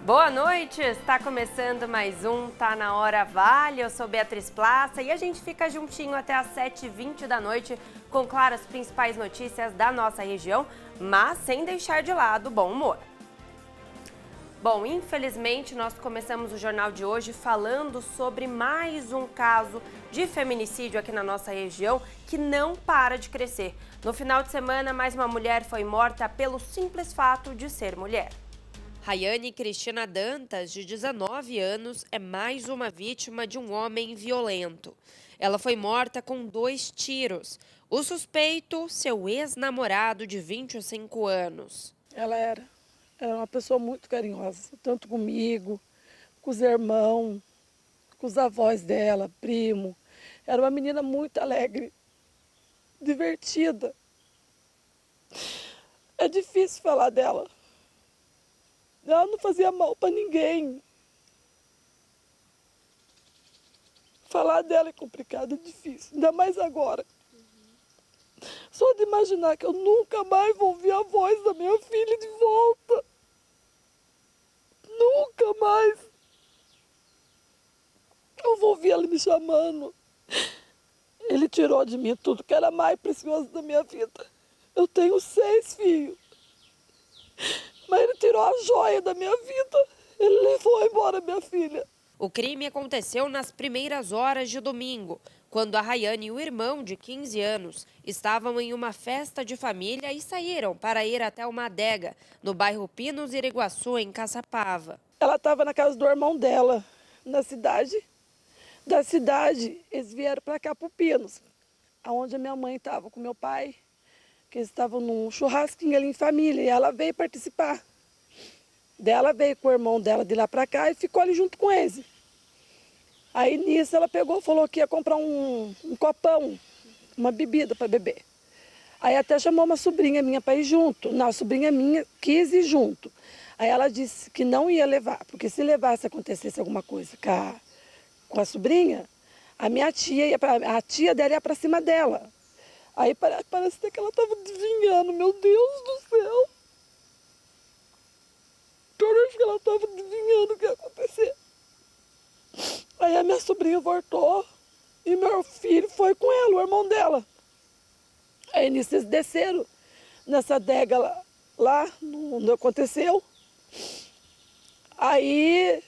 Boa noite, está começando mais um Tá na Hora Vale, eu sou Beatriz Plaça e a gente fica juntinho até às 7h20 da noite com, claro, as principais notícias da nossa região, mas sem deixar de lado o bom humor. Bom, infelizmente nós começamos o jornal de hoje falando sobre mais um caso de feminicídio aqui na nossa região que não para de crescer. No final de semana, mais uma mulher foi morta pelo simples fato de ser mulher. Rayane Cristina Dantas, de 19 anos, é mais uma vítima de um homem violento. Ela foi morta com 2 tiros. O suspeito, seu ex-namorado de 25 anos. Ela era uma pessoa muito carinhosa, tanto comigo, com os irmãos, com os avós dela, primo. Era uma menina muito alegre, divertida. É difícil falar dela. Ela não fazia mal para ninguém. Falar dela é complicado, é difícil, ainda mais agora. Só de imaginar que eu nunca mais vou ouvir a voz da minha filha de volta. Nunca mais. Eu vou ouvir ela me chamando. Ele tirou de mim tudo que era mais precioso da minha vida. Eu tenho 6 filhos. Mas ele tirou a joia da minha vida. Ele levou embora minha filha. O crime aconteceu nas primeiras horas de domingo, quando a Rayane e o irmão, de 15 anos, estavam em uma festa de família e saíram para ir até uma adega, no bairro Pinos Iriguaçu, em Caçapava. Ela estava na casa do irmão dela, na cidade. Da cidade, eles vieram para cá, para o Pinos, onde a minha mãe estava com meu pai, que eles estavam num churrasquinho ali em família, e ela veio participar. Ela veio com o irmão dela de lá para cá e ficou ali junto com eles. Aí nisso ela pegou e falou que ia comprar um copão, uma bebida para beber. Aí até chamou uma sobrinha minha para ir junto. Não, a sobrinha minha quis ir junto. Aí ela disse que não ia levar, porque se levasse, acontecesse alguma coisa com a sobrinha, a minha tia a tia dela ia para cima dela. Aí parece até que ela estava adivinhando, meu Deus do céu. Toda vez que ela estava adivinhando o que ia acontecer. Aí a minha sobrinha voltou e meu filho foi com ela, o irmão dela. Aí nisso eles desceram nessa adega lá onde aconteceu. Aí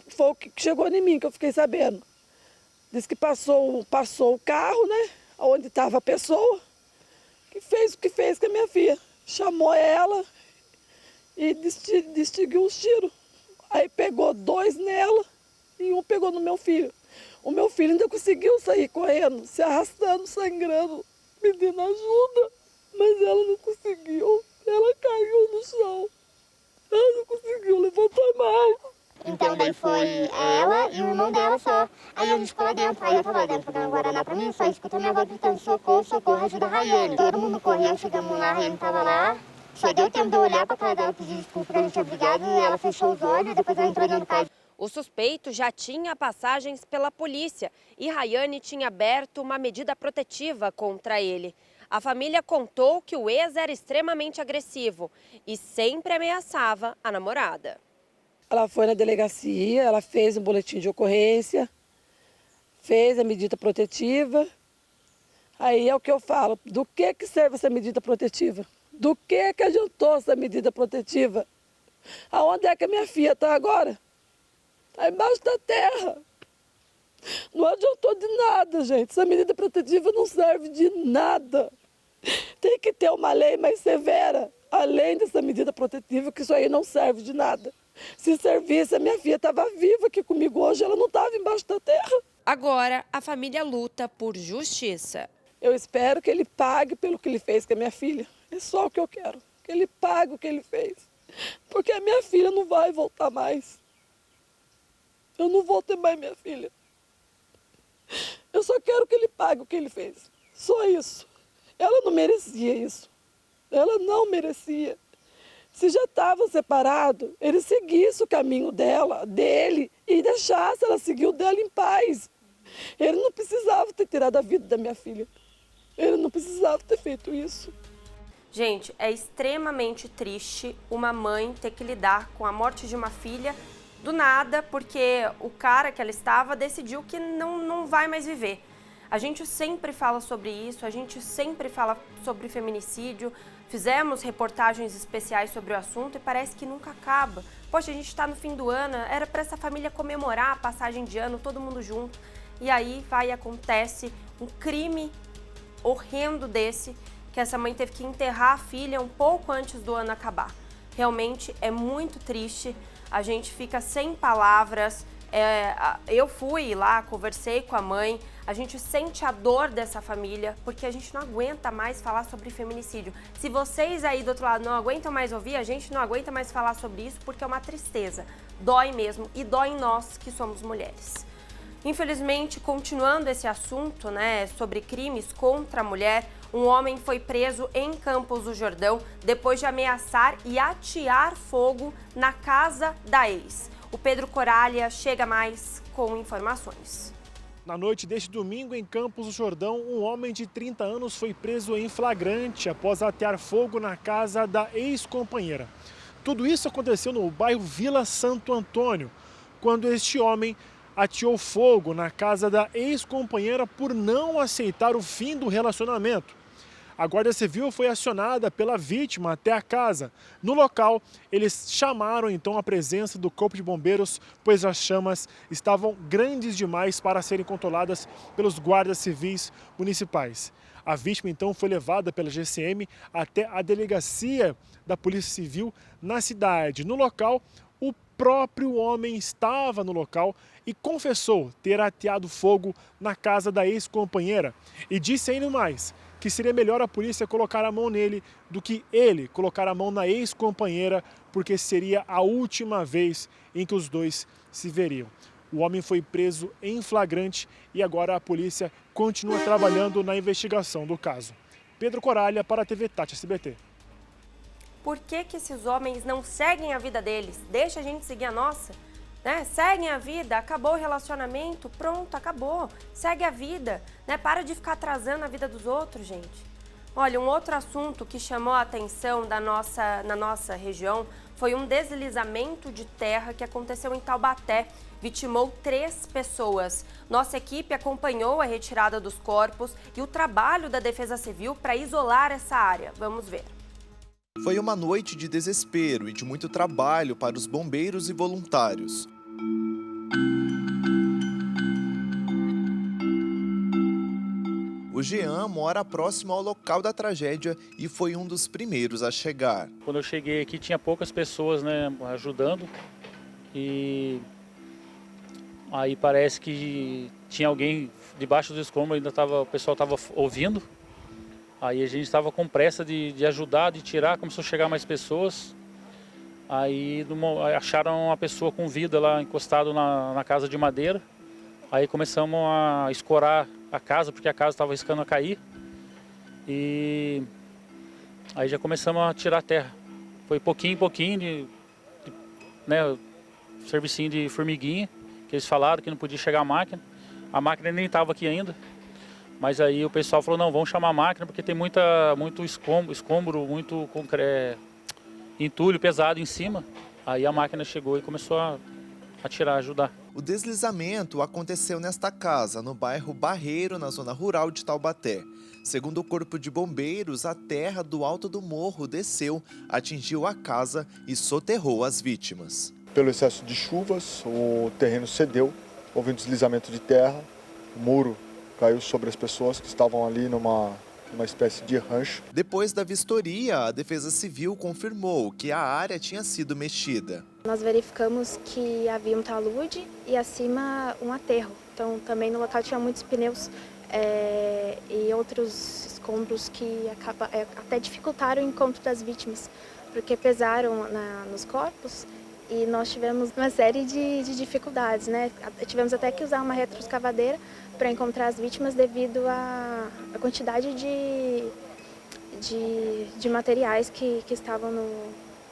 foi o que chegou em mim, que eu fiquei sabendo. Diz que passou o carro, né? Onde estava a pessoa, que fez o que fez com a minha filha. Chamou ela e distinguiu os tiros. Aí pegou 2 nela e um pegou no meu filho. O meu filho ainda conseguiu sair correndo, se arrastando, sangrando, pedindo ajuda. Mas ela não conseguiu. Ela caiu no chão. Ela não conseguiu levantar mais. Então daí foi ela e o irmão dela só. Aí a gente ficou lá dentro, aí eu tava lá dentro dando Guaraná pra mim, só escutou minha avó gritando, socorro, socorro, ajuda a Rayane. Todo mundo correu, chegamos lá, a Rayane tava lá. Só deu tempo de eu olhar pra cara dela, pedir desculpa que a gente tinha brigado, e ela fechou os olhos e depois ela entrou dentro do carro. O suspeito já tinha passagens pela polícia e Rayane tinha aberto uma medida protetiva contra ele. A família contou que o ex era extremamente agressivo e sempre ameaçava a namorada. Ela foi na delegacia, ela fez um boletim de ocorrência, fez a medida protetiva. Aí é o que eu falo, do que serve essa medida protetiva? Do que adiantou essa medida protetiva? Aonde é que a minha filha está agora? Está embaixo da terra. Não adiantou de nada, gente. Essa medida protetiva não serve de nada. Tem que ter uma lei mais severa, além dessa medida protetiva, que isso aí não serve de nada. Se servisse, a minha filha estava viva aqui comigo hoje, ela não estava embaixo da terra. Agora, a família luta por justiça. Eu espero que ele pague pelo que ele fez com a minha filha. É só o que eu quero, que ele pague o que ele fez. Porque a minha filha não vai voltar mais. Eu não vou ter mais minha filha. Eu só quero que ele pague o que ele fez. Só isso. Ela não merecia isso. Ela não merecia. Se já estavam separados, ele seguisse o caminho dele, e deixasse ela seguir o dela em paz. Ele não precisava ter tirado a vida da minha filha. Ele não precisava ter feito isso. Gente, é extremamente triste uma mãe ter que lidar com a morte de uma filha do nada, porque o cara que ela estava decidiu que não vai mais viver. A gente sempre fala sobre isso, a gente sempre fala sobre feminicídio, fizemos reportagens especiais sobre o assunto e parece que nunca acaba. Poxa, a gente está no fim do ano, era para essa família comemorar a passagem de ano, todo mundo junto, e aí vai e acontece um crime horrendo desse, que essa mãe teve que enterrar a filha um pouco antes do ano acabar. Realmente é muito triste, a gente fica sem palavras. Eu fui lá, conversei com a mãe, a gente sente a dor dessa família, porque a gente não aguenta mais falar sobre feminicídio. Se vocês aí do outro lado não aguentam mais ouvir, a gente não aguenta mais falar sobre isso, porque é uma tristeza. Dói mesmo, e dói em nós que somos mulheres. Infelizmente, continuando esse assunto, né, sobre crimes contra a mulher, um homem foi preso em Campos do Jordão depois de ameaçar e atear fogo na casa da ex. O Pedro Coralha chega mais com informações. Na noite deste domingo, em Campos do Jordão, um homem de 30 anos foi preso em flagrante após atear fogo na casa da ex-companheira. Tudo isso aconteceu no bairro Vila Santo Antônio, quando este homem ateou fogo na casa da ex-companheira por não aceitar o fim do relacionamento. A Guarda Civil foi acionada pela vítima até a casa. No local, eles chamaram então a presença do Corpo de Bombeiros, pois as chamas estavam grandes demais para serem controladas pelos guardas civis municipais. A vítima então foi levada pela GCM até a delegacia da Polícia Civil na cidade. No local, o próprio homem estava no local e confessou ter ateado fogo na casa da ex-companheira e disse ainda mais que seria melhor a polícia colocar a mão nele do que ele colocar a mão na ex-companheira, porque seria a última vez em que os dois se veriam. O homem foi preso em flagrante e agora a polícia continua trabalhando na investigação do caso. Pedro Coralha para a TV Tati SBT. Por que esses homens não seguem a vida deles? Deixa a gente seguir a nossa, né? Seguem a vida, acabou o relacionamento, pronto, acabou. Segue a vida, né? Para de ficar atrasando a vida dos outros, gente. Olha, um outro assunto que chamou a atenção na nossa região foi um deslizamento de terra que aconteceu em Taubaté. Vitimou 3 pessoas. Nossa equipe acompanhou a retirada dos corpos e o trabalho da Defesa Civil para isolar essa área. Vamos ver. Foi uma noite de desespero e de muito trabalho para os bombeiros e voluntários. O Jean mora próximo ao local da tragédia e foi um dos primeiros a chegar. Quando eu cheguei aqui tinha poucas pessoas, né, ajudando e aí parece que tinha alguém debaixo do escombro, o pessoal estava ouvindo. Aí a gente estava com pressa de ajudar, de tirar, começou a chegar mais pessoas. Aí acharam uma pessoa com vida lá encostado na casa de madeira. Aí começamos a escorar a casa, porque a casa estava riscando a cair. E aí já começamos a tirar a terra. Foi pouquinho em pouquinho, né, servicinho de formiguinha, que eles falaram que não podia chegar a máquina. A máquina nem estava aqui ainda. Mas aí o pessoal falou, não, vamos chamar a máquina porque tem muito escombro, muito entulho pesado em cima. Aí a máquina chegou e começou a tirar, ajudar. O deslizamento aconteceu nesta casa, no bairro Barreiro, na zona rural de Taubaté. Segundo o Corpo de Bombeiros, a terra do alto do morro desceu, atingiu a casa e soterrou as vítimas. Pelo excesso de chuvas, o terreno cedeu, houve um deslizamento de terra, o muro caiu sobre as pessoas que estavam ali numa espécie de rancho. Depois da vistoria, a Defesa Civil confirmou que a área tinha sido mexida. Nós verificamos que havia um talude e acima um aterro. Então também no local tinha muitos pneus e outros escombros que até dificultaram o encontro das vítimas, porque pesaram nos corpos. E nós tivemos uma série de dificuldades, né? Tivemos até que usar uma retroescavadeira para encontrar as vítimas devido à quantidade de materiais que estavam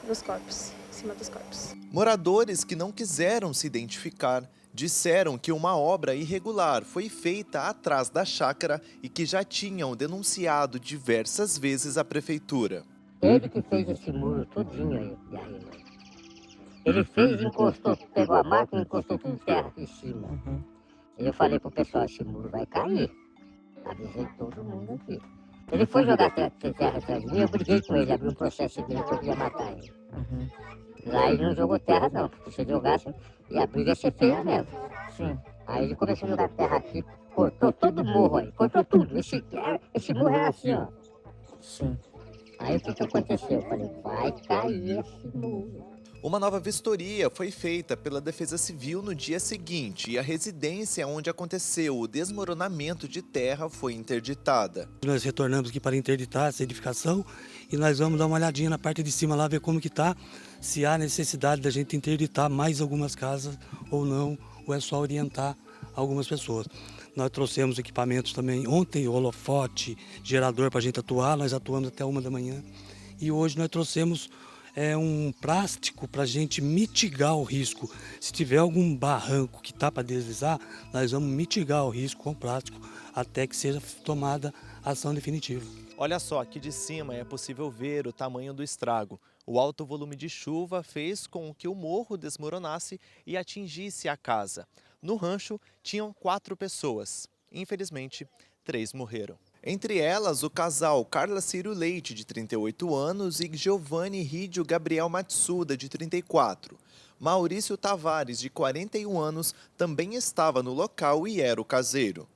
nos corpos, em cima dos corpos. Moradores que não quiseram se identificar disseram que uma obra irregular foi feita atrás da chácara e que já tinham denunciado diversas vezes à prefeitura. Ele que fez esse muro tudinho aí de arrimo. Ele fez, encostou, pegou a máquina e encostou tudo em terra aqui em cima. E eu falei pro pessoal, esse muro vai cair. Avisei todo mundo aqui. Ele foi jogar terra atrás de mim, eu briguei com ele, abri um processo dele que eu queria matar ele. Lá ele não jogou terra não, porque se jogasse, e a briga ia ser feia mesmo. Sim. Aí ele começou a jogar terra aqui, cortou todo o morro aí, cortou tudo. Esse morro era assim, ó. Sim. Aí o que aconteceu? Eu falei, vai cair esse muro. Uma nova vistoria foi feita pela Defesa Civil no dia seguinte e a residência onde aconteceu o desmoronamento de terra foi interditada. Nós retornamos aqui para interditar essa edificação e nós vamos dar uma olhadinha na parte de cima lá, ver como que está, se há necessidade da gente interditar mais algumas casas ou não, ou é só orientar algumas pessoas. Nós trouxemos equipamentos também ontem, holofote, gerador para a gente atuar, nós atuamos até 1 da manhã e hoje nós trouxemos um plástico para a gente mitigar o risco. Se tiver algum barranco que está para deslizar, nós vamos mitigar o risco com plástico até que seja tomada a ação definitiva. Olha só, aqui de cima é possível ver o tamanho do estrago. O alto volume de chuva fez com que o morro desmoronasse e atingisse a casa. No rancho tinham 4 pessoas. Infelizmente, 3 morreram. Entre elas, o casal Carla Ciro Leite, de 38 anos, e Giovanni Rídio Gabriel Matsuda, de 34. Maurício Tavares, de 41 anos, também estava no local e era o caseiro.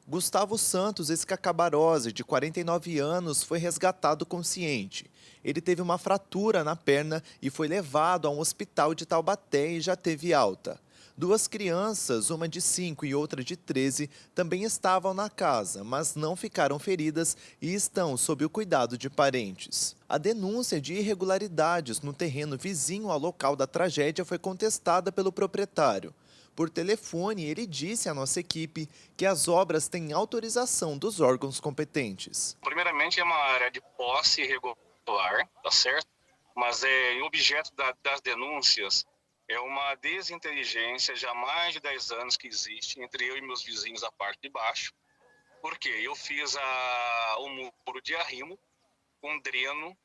Gustavo Santos Escacabarose, de 49 anos, foi resgatado consciente. Ele teve uma fratura na perna e foi levado a um hospital de Taubaté e já teve alta. 2 crianças, uma de 5 e outra de 13, também estavam na casa, mas não ficaram feridas e estão sob o cuidado de parentes. A denúncia de irregularidades no terreno vizinho ao local da tragédia foi contestada pelo proprietário. Por telefone, ele disse à nossa equipe que as obras têm autorização dos órgãos competentes. Primeiramente, é uma área de posse irregular, tá certo? Mas o objeto das denúncias é uma desinteligência já há mais de 10 anos que existe entre eu e meus vizinhos da parte de baixo. Porque eu fiz o muro de arrimo com dreno,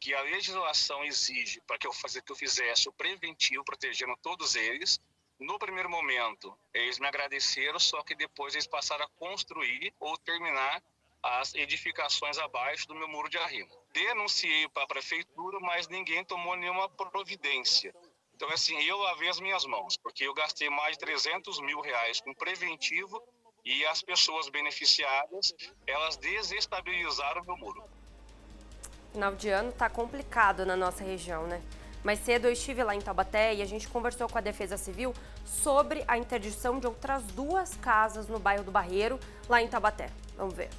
que a legislação exige para que eu fizesse o preventivo, protegendo todos eles. No primeiro momento, eles me agradeceram, só que depois eles passaram a construir ou terminar as edificações abaixo do meu muro de arrimo. Denunciei para a prefeitura, mas ninguém tomou nenhuma providência. Então, assim, eu lavei as minhas mãos, porque eu gastei mais de R$300 mil com preventivo e as pessoas beneficiadas, elas desestabilizaram o meu muro. Final de ano tá complicado na nossa região, né? Mais cedo eu estive lá em Taubaté e a gente conversou com a Defesa Civil sobre a interdição de outras 2 casas no bairro do Barreiro, lá em Taubaté. Vamos ver.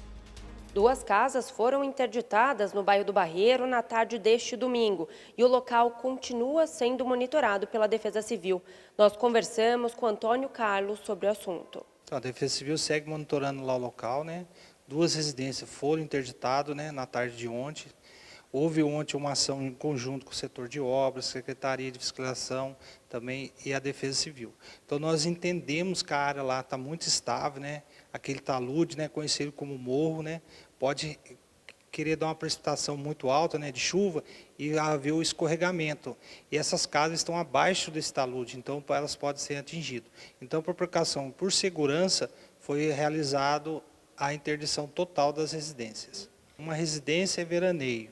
2 casas foram interditadas no bairro do Barreiro na tarde deste domingo e o local continua sendo monitorado pela Defesa Civil. Nós conversamos com Antônio Carlos sobre o assunto. Então, a Defesa Civil segue monitorando lá o local, né? 2 residências foram interditadas, né, na tarde de ontem. Houve ontem uma ação em conjunto com o setor de obras, Secretaria de Fiscalização também e a Defesa Civil. Então nós entendemos que a área lá está muito estável, né? Aquele talude, né, conhecido como morro, né, pode querer dar uma precipitação muito alta, né, de chuva e haver o escorregamento. E essas casas estão abaixo desse talude, então elas podem ser atingidas. Então, por precaução, por segurança, foi realizado a interdição total das residências. Uma residência é veraneio.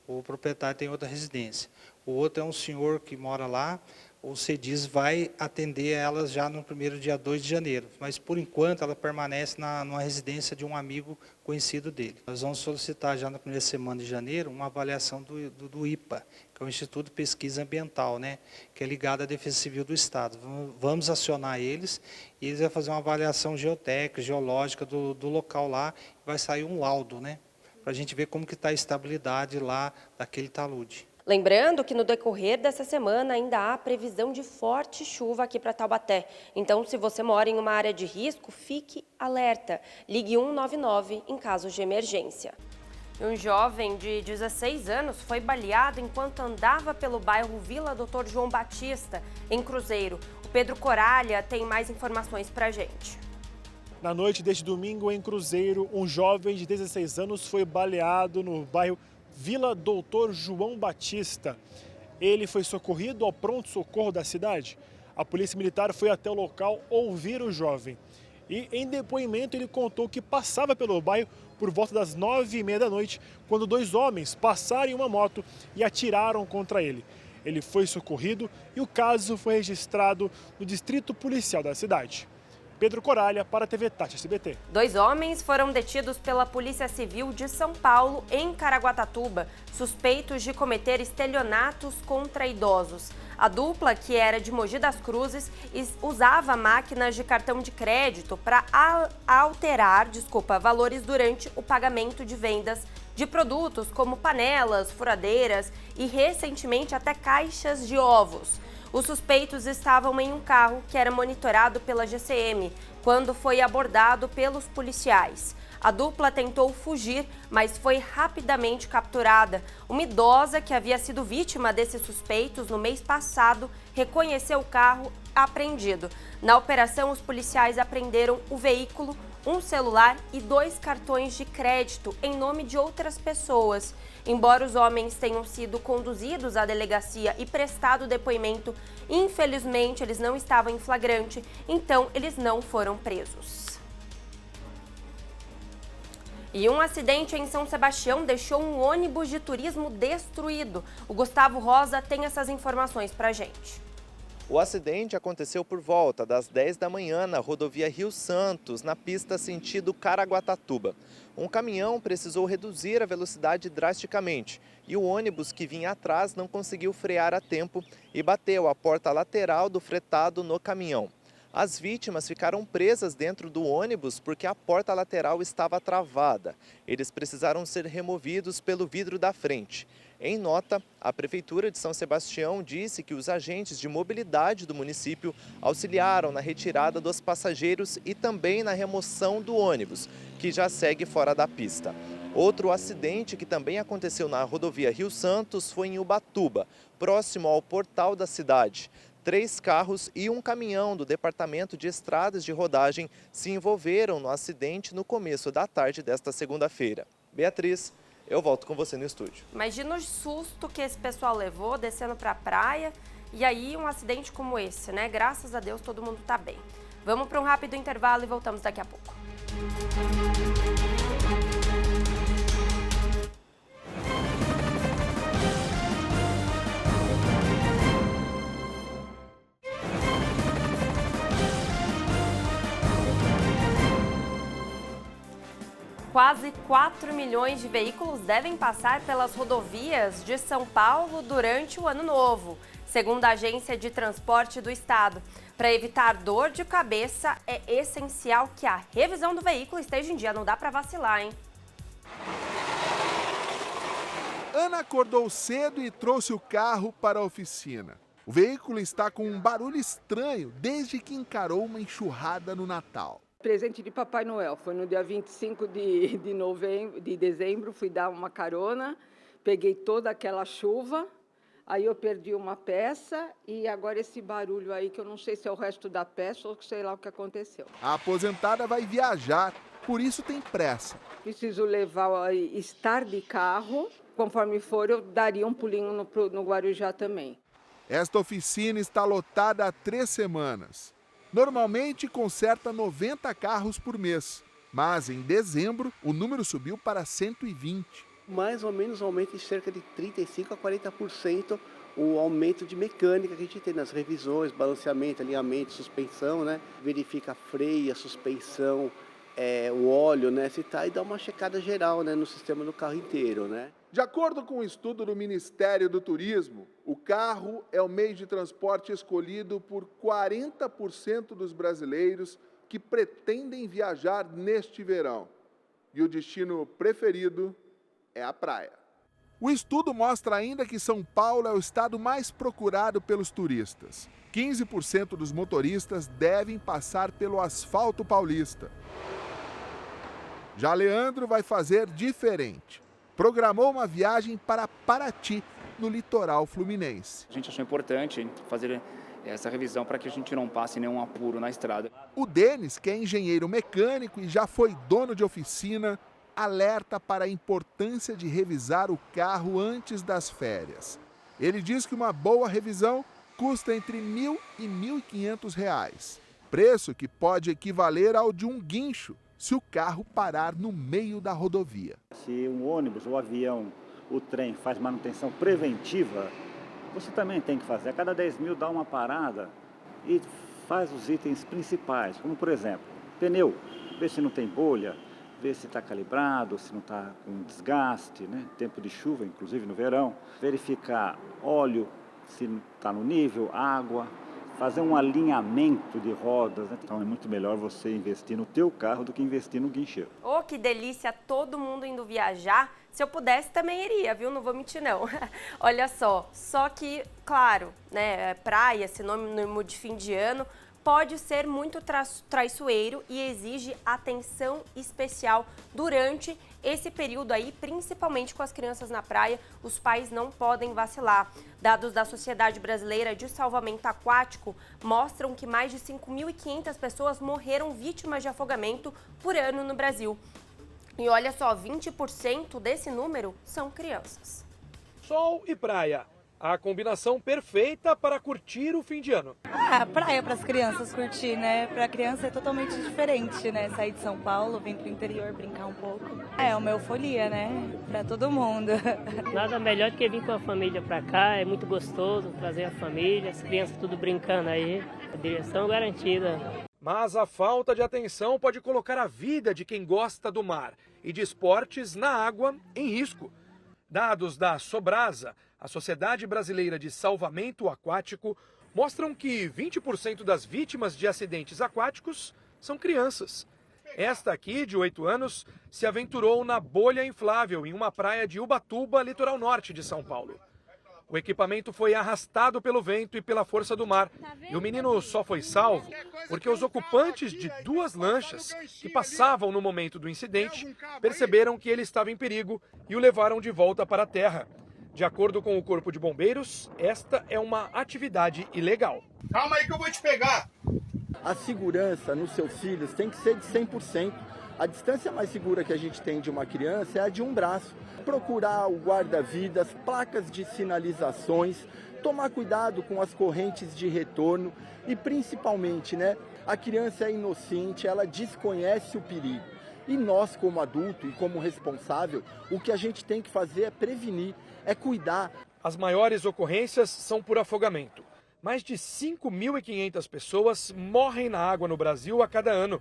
O proprietário tem outra residência. O outro é um senhor que mora lá. O CEDIS vai atender elas já no primeiro dia 2 de janeiro. Mas, por enquanto, ela permanece numa residência de um amigo conhecido dele. Nós vamos solicitar já na primeira semana de janeiro uma avaliação do IPA, que é o Instituto de Pesquisa Ambiental, né, que é ligado à Defesa Civil do Estado. Vamos acionar eles e eles vão fazer uma avaliação geotécnica, geológica do local lá. Vai sair um laudo, né, para a gente ver como que está a estabilidade lá daquele talude. Lembrando que no decorrer dessa semana ainda há previsão de forte chuva aqui para Taubaté. Então, se você mora em uma área de risco, fique alerta. Ligue 199 em caso de emergência. Um jovem de 16 anos foi baleado enquanto andava pelo bairro Vila Doutor João Batista, em Cruzeiro. O Pedro Coralha tem mais informações para a gente. Na noite deste domingo, em Cruzeiro, um jovem de 16 anos foi baleado no bairro Vila Doutor João Batista. Ele foi socorrido ao pronto-socorro da cidade. A polícia militar foi até o local ouvir o jovem. E em depoimento ele contou que passava pelo bairro por volta das 9h30 da noite, quando 2 homens passaram em uma moto e atiraram contra ele. Ele foi socorrido e o caso foi registrado no distrito policial da cidade. Pedro Coralha, para a TV Tati SBT. 2 homens foram detidos pela Polícia Civil de São Paulo, em Caraguatatuba, suspeitos de cometer estelionatos contra idosos. A dupla, que era de Mogi das Cruzes, usava máquinas de cartão de crédito para alterar valores durante o pagamento de vendas de produtos como panelas, furadeiras e, recentemente, até caixas de ovos. Os suspeitos estavam em um carro que era monitorado pela GCM, quando foi abordado pelos policiais. A dupla tentou fugir, mas foi rapidamente capturada. Uma idosa que havia sido vítima desses suspeitos no mês passado reconheceu o carro apreendido. Na operação, os policiais apreenderam o veículo, um celular e 2 cartões de crédito em nome de outras pessoas. Embora os homens tenham sido conduzidos à delegacia e prestado depoimento, infelizmente eles não estavam em flagrante, então eles não foram presos. E um acidente em São Sebastião deixou um ônibus de turismo destruído. O Gustavo Rosa tem essas informações pra gente. O acidente aconteceu por volta das 10 da manhã na rodovia Rio Santos, na pista sentido Caraguatatuba. Um caminhão precisou reduzir a velocidade drasticamente e o ônibus que vinha atrás não conseguiu frear a tempo e bateu a porta lateral do fretado no caminhão. As vítimas ficaram presas dentro do ônibus porque a porta lateral estava travada. Eles precisaram ser removidos pelo vidro da frente. Em nota, a Prefeitura de São Sebastião disse que os agentes de mobilidade do município auxiliaram na retirada dos passageiros e também na remoção do ônibus, que já segue fora da pista. Outro acidente que também aconteceu na rodovia Rio Santos foi em Ubatuba, próximo ao portal da cidade. 3 carros e um caminhão do Departamento de Estradas de Rodagem se envolveram no acidente no começo da tarde desta segunda-feira. Beatriz, eu volto com você no estúdio. Imagina o susto que esse pessoal levou descendo para a praia e aí um acidente como esse, né? Graças a Deus todo mundo está bem. Vamos para um rápido intervalo e voltamos daqui a pouco. Quase 4 milhões de veículos devem passar pelas rodovias de São Paulo durante o ano novo, segundo a Agência de Transporte do Estado. Para evitar dor de cabeça, é essencial que a revisão do veículo esteja em dia. Não dá para vacilar, hein? Ana acordou cedo e trouxe o carro para a oficina. O veículo está com um barulho estranho desde que encarou uma enxurrada no Natal. Presente de Papai Noel, foi no dia 25 de dezembro, fui dar uma carona, peguei toda aquela chuva, aí eu perdi uma peça e agora esse barulho aí que eu não sei se é o resto da peça ou sei lá o que aconteceu. A aposentada vai viajar, por isso tem pressa. Preciso estar de carro, conforme for eu daria um pulinho no Guarujá também. Esta oficina está lotada há 3 semanas. Normalmente conserta 90 carros por mês, mas em dezembro o número subiu para 120. Mais ou menos aumenta em cerca de 35% a 40% o aumento de mecânica que a gente tem nas revisões, balanceamento, alinhamento, suspensão, né? Verifica a freio, a suspensão, o óleo, né? Se tá, e dá uma checada geral, né? No sistema do carro inteiro, né? De acordo com um estudo do Ministério do Turismo, o carro é o meio de transporte escolhido por 40% dos brasileiros que pretendem viajar neste verão. E o destino preferido é a praia. O estudo mostra ainda que São Paulo é o estado mais procurado pelos turistas. 15% dos motoristas devem passar pelo asfalto paulista. Já Leandro vai fazer diferente. Programou uma viagem para Paraty, no litoral fluminense. A gente achou importante fazer essa revisão para que a gente não passe nenhum apuro na estrada. O Denis, que é engenheiro mecânico e já foi dono de oficina, alerta para a importância de revisar o carro antes das férias. Ele diz que uma boa revisão custa entre R$ 1.000 e R$ 1.500, preço que pode equivaler ao de um guincho se o carro parar no meio da rodovia. Se um ônibus, o avião, o trem faz manutenção preventiva, você também tem que fazer. A cada 10 mil dá uma parada e faz os itens principais, como por exemplo, pneu, vê se não tem bolha, vê se está calibrado, se não está com desgaste, né? Tempo de chuva, inclusive no verão. Verificar óleo, se está no nível, água, fazer um alinhamento de rodas, né? Então é muito melhor você investir no teu carro do que investir no guincheiro. Oh, que delícia, todo mundo indo viajar. Se eu pudesse, também iria, viu? Não vou mentir, não. Olha só que, claro, né, praia, sinônimo de fim de ano, pode ser muito traiçoeiro e exige atenção especial durante esse período aí, principalmente com as crianças na praia. Os pais não podem vacilar. Dados da Sociedade Brasileira de Salvamento Aquático mostram que mais de 5.500 pessoas morreram vítimas de afogamento por ano no Brasil. E olha só, 20% desse número são crianças. Sol e praia. A combinação perfeita para curtir o fim de ano. Praia para as crianças curtir, né? Para a criança é totalmente diferente, né? Sair de São Paulo, vir para o interior, brincar um pouco. É uma euforia, né? Para todo mundo. Nada melhor do que vir com a família para cá, é muito gostoso trazer a família, as crianças tudo brincando aí. A direção garantida. Mas a falta de atenção pode colocar a vida de quem gosta do mar e de esportes na água em risco. Dados da Sobrasa, a Sociedade Brasileira de Salvamento Aquático, mostram que 20% das vítimas de acidentes aquáticos são crianças. Esta aqui, de 8 anos, se aventurou na bolha inflável em uma praia de Ubatuba, litoral norte de São Paulo. O equipamento foi arrastado pelo vento e pela força do mar. E o menino só foi salvo porque os ocupantes de 2 lanchas que passavam no momento do incidente perceberam que ele estava em perigo e o levaram de volta para a terra. De acordo com o Corpo de Bombeiros, esta é uma atividade ilegal. Calma aí que eu vou te pegar. A segurança nos seus filhos tem que ser de 100%. A distância mais segura que a gente tem de uma criança é a de um braço. Procurar o guarda-vidas, placas de sinalizações, tomar cuidado com as correntes de retorno e principalmente, né, a criança é inocente, ela desconhece o perigo. E nós, como adulto e como responsável, o que a gente tem que fazer é prevenir, é cuidar. As maiores ocorrências são por afogamento. Mais de 5.500 pessoas morrem na água no Brasil a cada ano,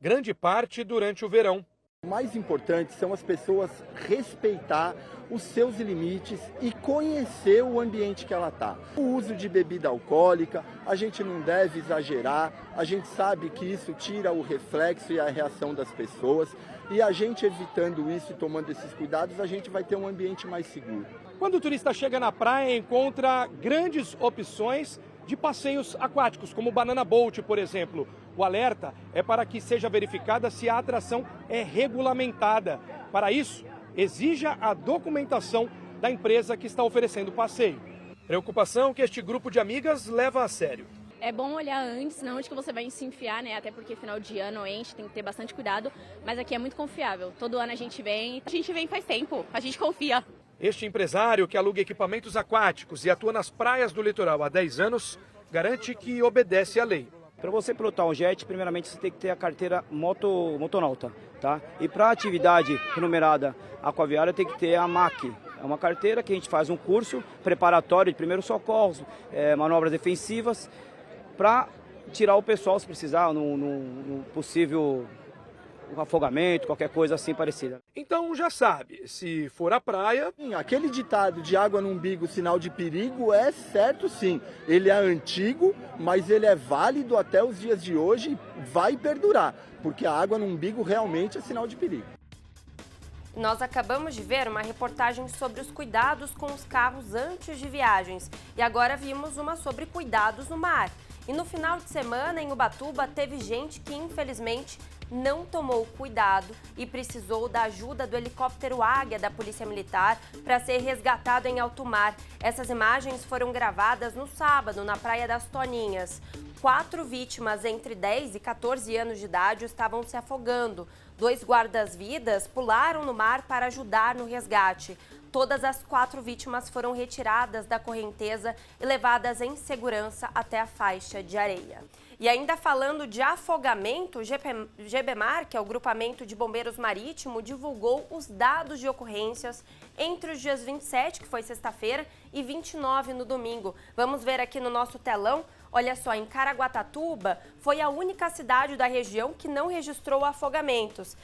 grande parte durante o verão. O mais importante são as pessoas respeitar os seus limites e conhecer o ambiente que ela está. O uso de bebida alcoólica, a gente não deve exagerar, a gente sabe que isso tira o reflexo e a reação das pessoas, e a gente evitando isso e tomando esses cuidados, a gente vai ter um ambiente mais seguro. Quando o turista chega na praia, encontra grandes opções de passeios aquáticos, como o Banana Boat, por exemplo. O alerta é para que seja verificada se a atração é regulamentada. Para isso, exija a documentação da empresa que está oferecendo o passeio. Preocupação que este grupo de amigas leva a sério. É bom olhar antes, não onde que você vai se enfiar, né? Até porque final de ano enche, tem que ter bastante cuidado. Mas aqui é muito confiável. Todo ano a gente vem faz tempo, a gente confia. Este empresário, que aluga equipamentos aquáticos e atua nas praias do litoral há 10 anos, garante que obedece à lei. Para você pilotar um jet, primeiramente você tem que ter a carteira motonauta, tá? E para a atividade remunerada aquaviária tem que ter a MAC. É uma carteira que a gente faz um curso preparatório de primeiros socorros, manobras defensivas, para tirar o pessoal, se precisar, no possível afogamento, qualquer coisa assim parecida. Então já sabe, se for à praia... Aquele ditado de água no umbigo, sinal de perigo, é certo sim. Ele é antigo, mas ele é válido até os dias de hoje e vai perdurar, porque a água no umbigo realmente é sinal de perigo. Nós acabamos de ver uma reportagem sobre os cuidados com os carros antes de viagens e agora vimos uma sobre cuidados no mar. E no final de semana, em Ubatuba, teve gente que, infelizmente, não tomou cuidado e precisou da ajuda do helicóptero Águia da Polícia Militar para ser resgatado em alto mar. Essas imagens foram gravadas no sábado, na Praia das Toninhas. 4 vítimas entre 10 e 14 anos de idade estavam se afogando. 2 guardas-vidas pularam no mar para ajudar no resgate. Todas as 4 vítimas foram retiradas da correnteza e levadas em segurança até a faixa de areia. E ainda falando de afogamento, o GBMAR, que é o Grupamento de Bombeiros Marítimo, divulgou os dados de ocorrências entre os dias 27, que foi sexta-feira, e 29 no domingo. Vamos ver aqui no nosso telão. Olha só, em Caraguatatuba foi a única cidade da região que não registrou afogamentos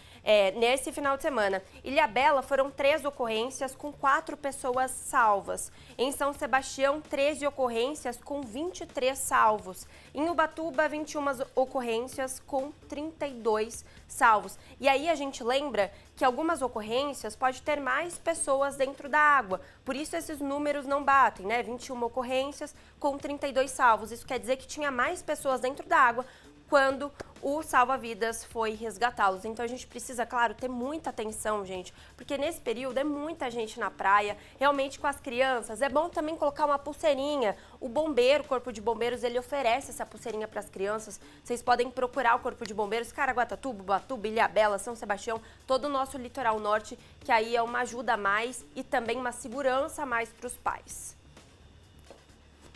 nesse final de semana. Ilhabela foram 3 ocorrências com 4 pessoas salvas. Em São Sebastião, 13 ocorrências com 23 salvos. Em Ubatuba, 21 ocorrências com 32 salvos. E aí a gente lembra que algumas ocorrências pode ter mais pessoas dentro da água. Por isso esses números não batem, né? 21 ocorrências com 32 salvos. Isso quer dizer que tinha mais pessoas dentro da água quando o salva-vidas foi resgatá-los. Então a gente precisa, claro, ter muita atenção, gente, porque nesse período é muita gente na praia, realmente com as crianças. É bom também colocar uma pulseirinha. O bombeiro, o Corpo de Bombeiros, ele oferece essa pulseirinha para as crianças. Vocês podem procurar o Corpo de Bombeiros, Caraguatatuba, Ubatuba, Ilhabela, São Sebastião, todo o nosso litoral norte, que aí é uma ajuda a mais e também uma segurança a mais para os pais.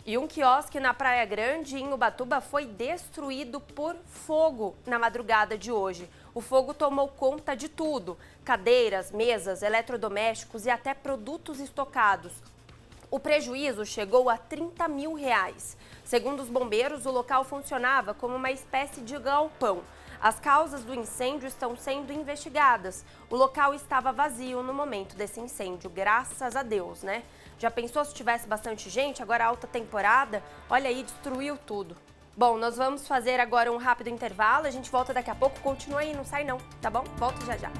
E um quiosque na Praia Grande, em Ubatuba, foi destruído por fogo na madrugada de hoje. O fogo tomou conta de tudo: cadeiras, mesas, eletrodomésticos e até produtos estocados. O prejuízo chegou a R$30 mil. Segundo os bombeiros, o local funcionava como uma espécie de galpão. As causas do incêndio estão sendo investigadas. O local estava vazio no momento desse incêndio, graças a Deus, né? Já pensou se tivesse bastante gente? Agora alta temporada, olha aí, destruiu tudo. Bom, nós vamos fazer agora um rápido intervalo, a gente volta daqui a pouco. Continua aí, não sai não, tá bom? Volto já já.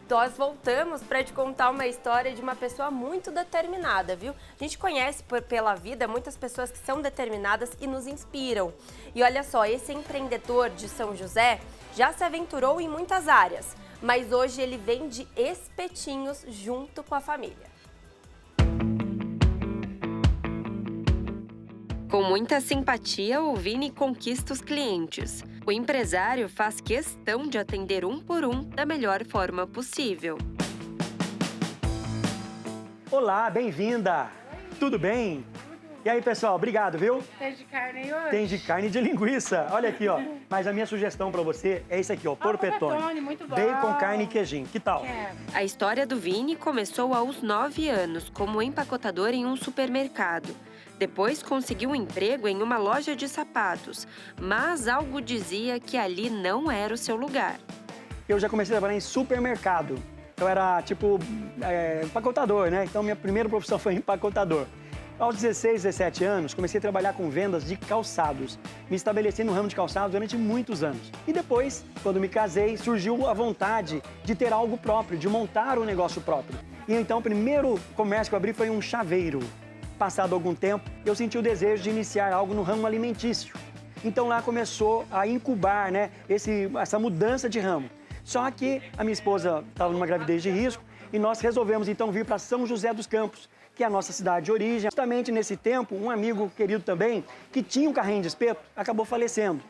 Nós voltamos para te contar uma história de uma pessoa muito determinada, viu? A gente conhece pela vida muitas pessoas que são determinadas e nos inspiram. E olha só, esse empreendedor de São José já se aventurou em muitas áreas, mas hoje ele vende espetinhos junto com a família. Com muita simpatia, o Vini conquista os clientes. O empresário faz questão de atender um por um da melhor forma possível. Olá, bem-vinda! Tudo bem? E aí, pessoal, obrigado, viu? Tem de carne hoje? Tem de carne e de linguiça. Olha aqui, ó. Mas a minha sugestão pra você é esse aqui, ó, porpetone. Muito bom. Bacon, carne e queijinho. Que tal? Quero. A história do Vini começou aos 9 anos, como empacotador em um supermercado. Depois conseguiu um emprego em uma loja de sapatos, mas algo dizia que ali não era o seu lugar. Eu já comecei a trabalhar em supermercado. Eu era, empacotador, né? Então, minha primeira profissão foi empacotador. Aos 16, 17 anos, comecei a trabalhar com vendas de calçados. Me estabeleci no ramo de calçados durante muitos anos. E depois, quando me casei, surgiu a vontade de ter algo próprio, de montar um negócio próprio. E então, o primeiro comércio que eu abri foi um chaveiro. Passado algum tempo, eu senti o desejo de iniciar algo no ramo alimentício. Então lá começou a incubar, né, essa mudança de ramo. Só que a minha esposa estava numa gravidez de risco e nós resolvemos então vir para São José dos Campos, que é a nossa cidade de origem. Justamente nesse tempo, um amigo querido também, que tinha um carrinho de espeto, acabou falecendo.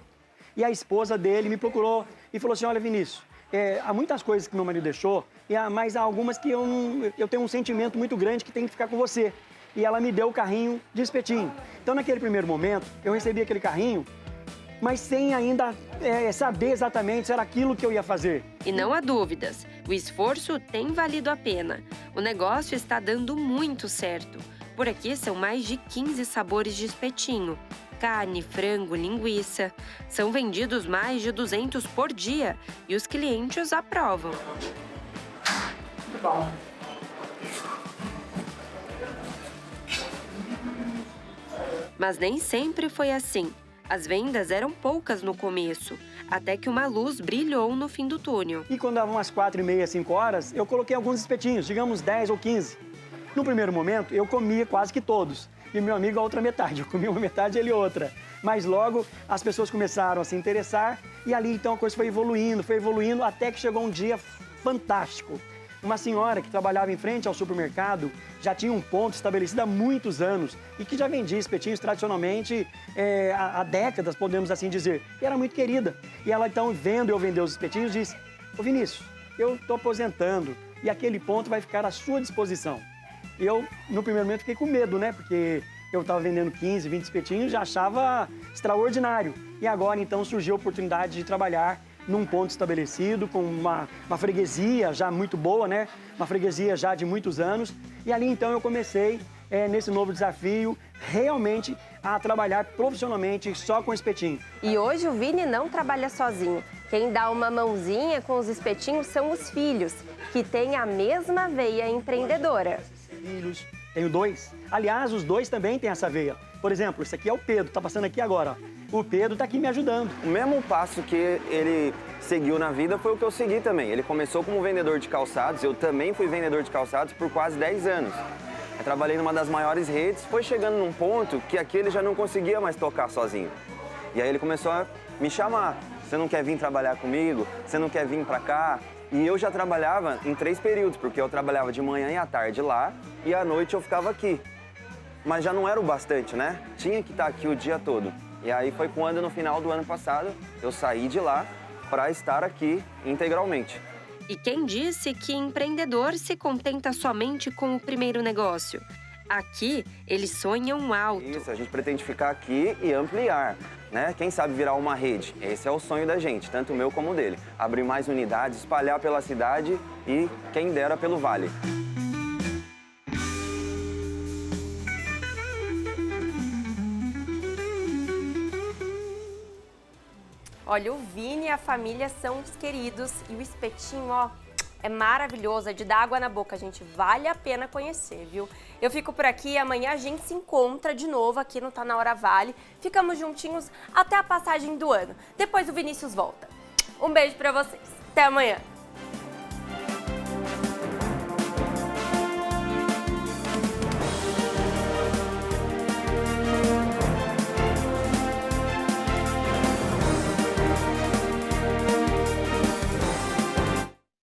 E a esposa dele me procurou e falou assim: olha, Vinícius, há muitas coisas que meu marido deixou, mas há algumas que eu tenho um sentimento muito grande que tem que ficar com você. E ela me deu o carrinho de espetinho. Então, naquele primeiro momento, eu recebi aquele carrinho, mas sem ainda saber exatamente se era aquilo que eu ia fazer. E não há dúvidas, o esforço tem valido a pena. O negócio está dando muito certo. Por aqui são mais de 15 sabores de espetinho. Carne, frango, linguiça. São vendidos mais de 200 por dia e os clientes aprovam. Muito bom. Mas nem sempre foi assim. As vendas eram poucas no começo, até que uma luz brilhou no fim do túnel. E quando dava umas 4h30, 5 horas, eu coloquei alguns espetinhos, digamos 10 ou 15. No primeiro momento, eu comia quase que todos. E meu amigo a outra metade. Eu comia uma metade e ele outra. Mas logo as pessoas começaram a se interessar e ali então a coisa foi evoluindo até que chegou um dia fantástico. Uma senhora que trabalhava em frente ao supermercado já tinha um ponto estabelecido há muitos anos e que já vendia espetinhos tradicionalmente há décadas, podemos assim dizer. E era muito querida. E ela então, vendo eu vender os espetinhos, disse: ô Vinícius, eu estou aposentando e aquele ponto vai ficar à sua disposição. E eu, no primeiro momento, fiquei com medo, né? Porque eu estava vendendo 15, 20 espetinhos, já achava extraordinário. E agora, então, surgiu a oportunidade de trabalhar num ponto estabelecido, com uma freguesia já muito boa, né? Uma freguesia já de muitos anos. E ali, então, eu comecei, nesse novo desafio, realmente a trabalhar profissionalmente só com espetinho. E hoje o Vini não trabalha sozinho. Quem dá uma mãozinha com os espetinhos são os filhos, que têm a mesma veia empreendedora. Filhos, tenho 2. Aliás, os 2 também têm essa veia. Por exemplo, esse aqui é o Pedro, tá passando aqui agora, ó. O Pedro tá aqui me ajudando. O mesmo passo que ele seguiu na vida foi o que eu segui também. Ele começou como vendedor de calçados, eu também fui vendedor de calçados por quase 10 anos. Eu trabalhei numa das maiores redes, foi chegando num ponto que aqui ele já não conseguia mais tocar sozinho. E aí ele começou a me chamar. Você não quer vir trabalhar comigo? Você não quer vir pra cá? E eu já trabalhava em 3 períodos, porque eu trabalhava de manhã e à tarde lá e à noite eu ficava aqui. Mas já não era o bastante, né? Tinha que estar aqui o dia todo. E aí foi quando, no final do ano passado, eu saí de lá para estar aqui integralmente. E quem disse que empreendedor se contenta somente com o primeiro negócio? Aqui, eles sonham alto. Isso, a gente pretende ficar aqui e ampliar, né? Quem sabe virar uma rede. Esse é o sonho da gente, tanto o meu como o dele. Abrir mais unidades, espalhar pela cidade e, quem dera, pelo vale. Olha, o Vini e a família são os queridos e o espetinho, ó, é maravilhoso, é de dar água na boca, gente. Vale a pena conhecer, viu? Eu fico por aqui e amanhã a gente se encontra de novo aqui no Tá Na Hora Vale. Ficamos juntinhos até a passagem do ano. Depois o Vinícius volta. Um beijo pra vocês. Até amanhã.